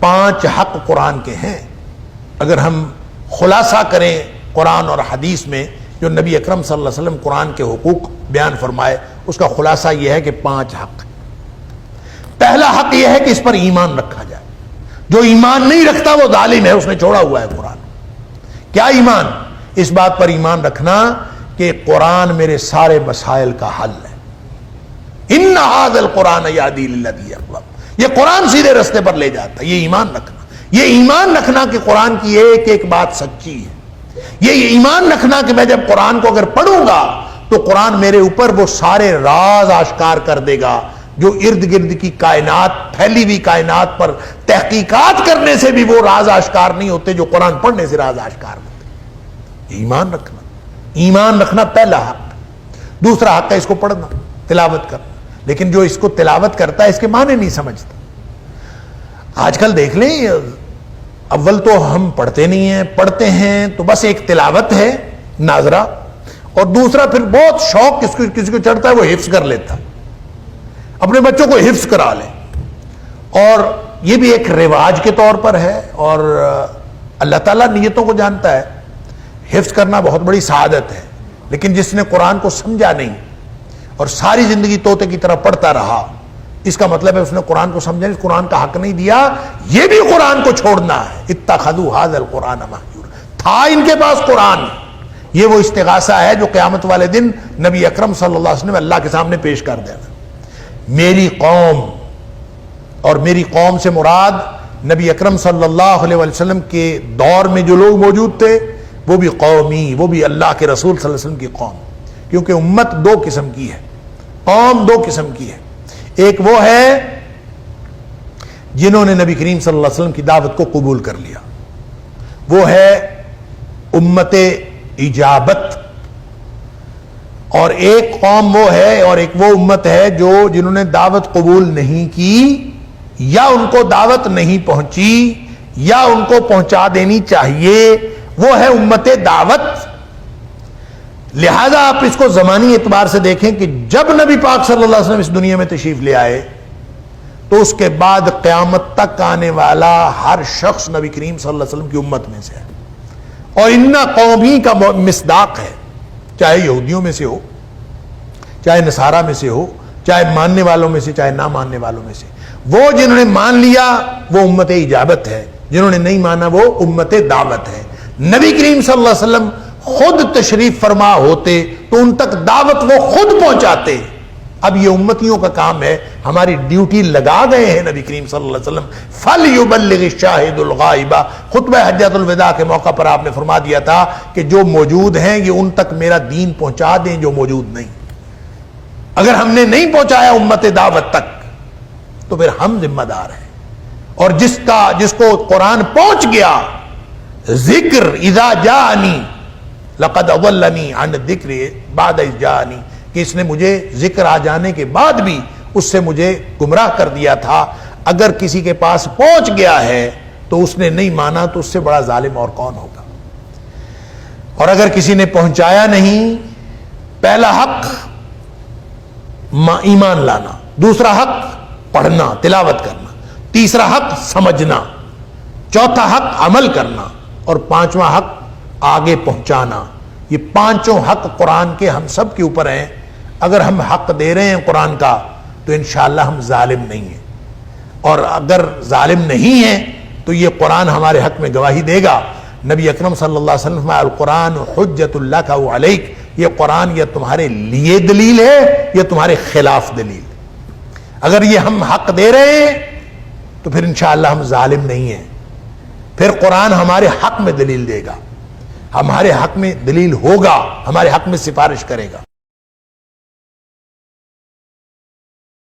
5 حق قرآن کے ہیں. اگر ہم خلاصہ کریں قرآن اور حدیث میں جو نبی اکرم صلی اللہ علیہ وسلم قرآن کے حقوق بیان فرمائے، اس کا خلاصہ یہ ہے کہ 5 حق. پہلا حق یہ ہے کہ اس پر ایمان رکھا جائے. جو ایمان نہیں رکھتا وہ ظالم ہے، اس نے چھوڑا ہوا ہے قرآن. کیا ایمان؟ اس بات پر ایمان رکھنا کہ قرآن میرے سارے مسائل کا حل ہے. ان ھذا القرآن یہدی للتی اقوم، یہ قرآن سیدھے رستے پر لے جاتا ہے. یہ ایمان رکھنا، یہ ایمان رکھنا کہ قرآن کی ایک ایک بات سچی ہے. یہ ایمان رکھنا کہ میں جب قرآن کو اگر پڑھوں گا تو قرآن میرے اوپر وہ سارے راز آشکار کر دے گا جو ارد گرد کی کائنات، پھیلی ہوئی کائنات پر تحقیقات کرنے سے بھی وہ راز آشکار نہیں ہوتے جو قرآن پڑھنے سے راز آشکار ہوتے. ایمان رکھنا، ایمان رکھنا پہلا حق. دوسرا حق ہے اس کو پڑھنا، تلاوت کرنا. لیکن جو اس کو تلاوت کرتا ہے اس کے معنی نہیں سمجھتا. آج کل دیکھ لیں، اول تو ہم پڑھتے نہیں ہیں، پڑھتے ہیں تو بس ایک تلاوت ہے ناظرہ، اور دوسرا پھر بہت شوق کسی کو چڑھتا ہے وہ حفظ کر لیتا، اپنے بچوں کو حفظ کرا لے. اور یہ بھی ایک رواج کے طور پر ہے، اور اللہ تعالیٰ نیتوں کو جانتا ہے. حفظ کرنا بہت بڑی سعادت ہے، لیکن جس نے قرآن کو سمجھا نہیں اور ساری زندگی طوطے کی طرح پڑھتا رہا، اس کا مطلب ہے اس نے قرآن کو سمجھا نہیں، قرآن کا حق نہیں دیا. یہ بھی قرآن کو چھوڑنا ہے. اتخذوا ھذا القرآن مہجورا، تھا ان کے پاس قرآن. یہ وہ استغاثہ ہے جو قیامت والے دن نبی اکرم صلی اللہ علیہ وسلم اللہ کے سامنے پیش کر دینا. میری قوم، اور میری قوم سے مراد نبی اکرم صلی اللہ علیہ وسلم کے دور میں جو لوگ موجود تھے وہ بھی قومی، وہ بھی اللہ کے رسول صلی اللہ علیہ وسلم کی قوم. کیونکہ امت 2 قسم کی ہے، قوم 2 قسم کی ہے. ایک وہ ہے جنہوں نے نبی کریم صلی اللہ علیہ وسلم کی دعوت کو قبول کر لیا، وہ ہے امت اجابت. اور ایک قوم وہ ہے، اور ایک وہ امت ہے جنہوں نے دعوت قبول نہیں کی، یا ان کو دعوت نہیں پہنچی، یا ان کو پہنچا دینی چاہیے. وہ ہے امت دعوت. لہذا آپ اس کو زمانی اعتبار سے دیکھیں کہ جب نبی پاک صلی اللہ علیہ وسلم اس دنیا میں تشریف لے آئے تو اس کے بعد قیامت تک آنے والا ہر شخص نبی کریم صلی اللہ علیہ وسلم کی امت میں سے ہے. اور ان قومی کا مصداق ہے، چاہے یہودیوں میں سے ہو، چاہے نصارہ میں سے ہو، چاہے ماننے والوں میں سے، چاہے نہ ماننے والوں میں سے. وہ جنہوں نے مان لیا وہ امت اجابت ہے، جنہوں نے نہیں مانا وہ امت دعوت ہے. نبی کریم صلی اللہ علیہ وسلم خود تشریف فرما ہوتے تو ان تک دعوت وہ خود پہنچاتے. اب یہ امتیوں کا کام ہے، ہماری ڈیوٹی لگا گئے ہیں نبی کریم صلی اللہ علیہ وسلم. فَلْيُبَلِّغِ الشَّاهِدُ الْغَائِبَ، خطبہ حجۃ الوداع کے موقع پر آپ نے فرما دیا تھا کہ جو موجود ہیں یہ ان تک میرا دین پہنچا دیں جو موجود نہیں. اگر ہم نے نہیں پہنچایا امت دعوت تک تو پھر ہم ذمہ دار ہیں. اور جس کو قرآن پہنچ گیا، ذکر اذا جاءنی لقد اضلنی عن الذکر بعد اذ جاءنی، کہ اس نے مجھے ذکر آ جانے کے بعد بھی اس سے مجھے گمراہ کر دیا تھا. اگر کسی کے پاس پہنچ گیا ہے تو اس نے نہیں مانا تو اس سے بڑا ظالم اور کون ہوگا. اور اگر کسی نے پہنچایا نہیں، پہلا حق ایمان لانا، دوسرا حق پڑھنا، تلاوت کرنا، تیسرا حق سمجھنا، چوتھا حق عمل کرنا، اور 5واں حق آگے پہنچانا. یہ 5 حق قرآن کے ہم سب کے اوپر ہیں. اگر ہم حق دے رہے ہیں قرآن کا تو انشاءاللہ ہم ظالم نہیں ہیں، اور اگر ظالم نہیں ہیں تو یہ قرآن ہمارے حق میں گواہی دے گا. نبی اکرم صلی اللہ علیہ وسلم القرآن حجت لک و علیک، یہ قرآن یا تمہارے لیے دلیل ہے یا تمہارے خلاف دلیل. اگر یہ ہم حق دے رہے ہیں تو پھر انشاءاللہ ہم ظالم نہیں ہیں. پھر قرآن ہمارے حق میں دلیل دے گا، ہمارے حق میں دلیل ہوگا، ہمارے حق میں سفارش کرے گا.